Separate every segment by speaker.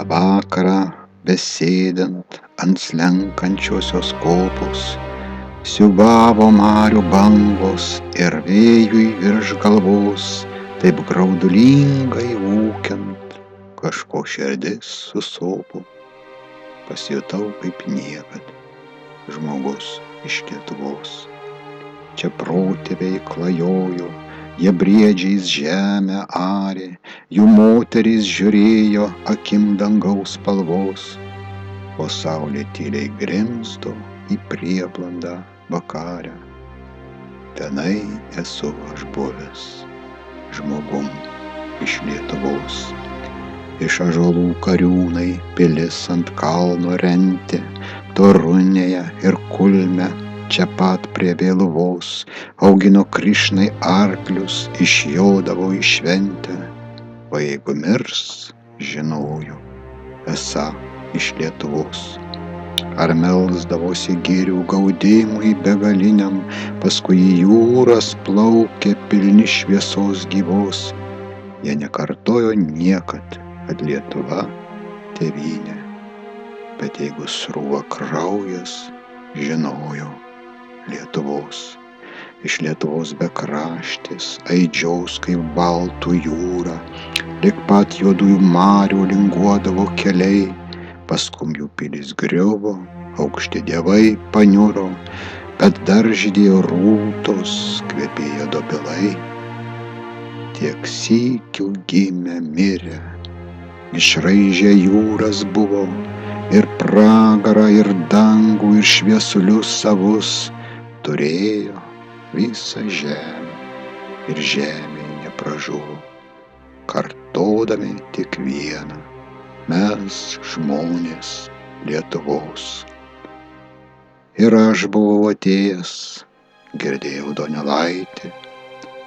Speaker 1: vakarą besėdint ant slenkančiosios kopos siūbavo marių bangos ir vėjui virš galvos taip graudulingai ūkiant kažko širdis susopo. Pasijutau kaip niekad žmogus iš Lietuvos. Čia protėviai klajojo, jie briedžiais žemę arė, jų moterys žiūrėjo akim dangaus spalvos, o saulė tyliai grimzdo į prieblandą vakarę. Tenai esu aš buvęs žmogum iš Lietuvos. Iš ąžuolų kariūnai pilis ant kalno rentė, Torunėje ir Kulme čia pat prie Vėluvos augino Krišnai arklius, išjodavo į šventę, o jeigu mirs, žinojo, esą iš Lietuvos. Ar melsdavosi girių gaudimui begaliniam, paskui į jūras plaukė pilni šviesos gyvos. Jie nekartojo niekad, kad Lietuva tėvynė, bet jeigu srūva kraujas, žinojo Lietuvos. Iš Lietuvos bekraštės aidžiaus kaip baltų jūra, lig pat juodųjų marių linguodavo keliai, paskum jų pilis griuvo, aukšti dievai paniuro, bet dar žydėjo rūtos, kvepėjo dobilai. Tiek sykių gimė mirė, išraižę jūras buvo, ir pragarą, ir dangų, ir šviesulius savus turėjo visą žemę, ir žemėje nepražuvo, kartodami tik vieną: mes žmonės Lietuvos. Ir aš buvau atėjęs, girdėjau Donelaitį,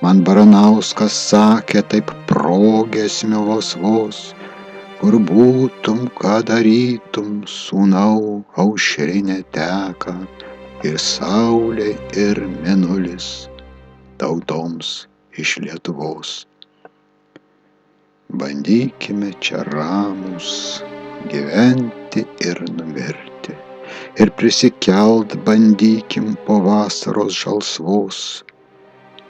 Speaker 1: man Baranauskas sakė taip progėsmio vos, kur būtum, ką darytum, sūnau, aušrinė teka, ir saulė, ir mėnulis tautoms iš Lietuvos. Bandykime čia ramūs gyventi ir numirti, ir prisikelt bandykim po vasaros žalsvos,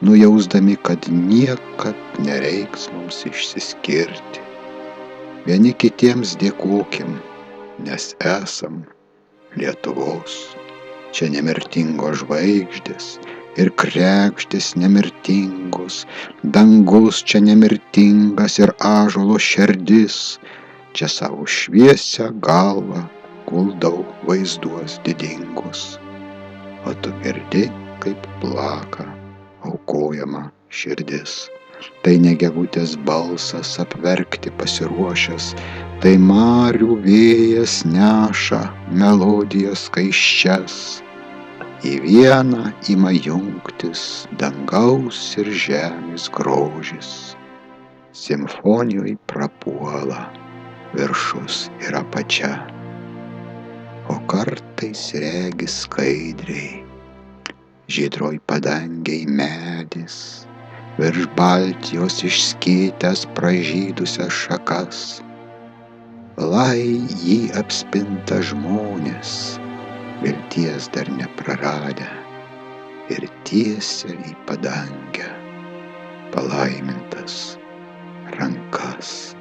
Speaker 1: nujausdami, kad niekad nereiks mums išsiskirti. Vieni kitiems dėkokim, nes esam Lietuvos. Čia nemirtingos žvaigždės ir kregždės nemirtingos, dangus čia nemirtingas ir ąžuolo šerdis. Čia savo šviesią galvą guldau vaizduos didingus, o tu girdi, kaip plaka aukojama širdis. Tai ne gegutės balsas apverkti pasiruošęs, tai marių vėjas neša melodijas skaisčias. Į vieną ima jungtis dangaus ir žemės grožis, simfonijoj prapuola viršus ir apačia, o kartais regis skaidriai, žydroj padangėj medis, virš Baltijos išskėtęs pražydusias šakas, lai jį apspinta žmonės, vilties dar nepraradę, ir tiesia į padangę palaimintas rankas.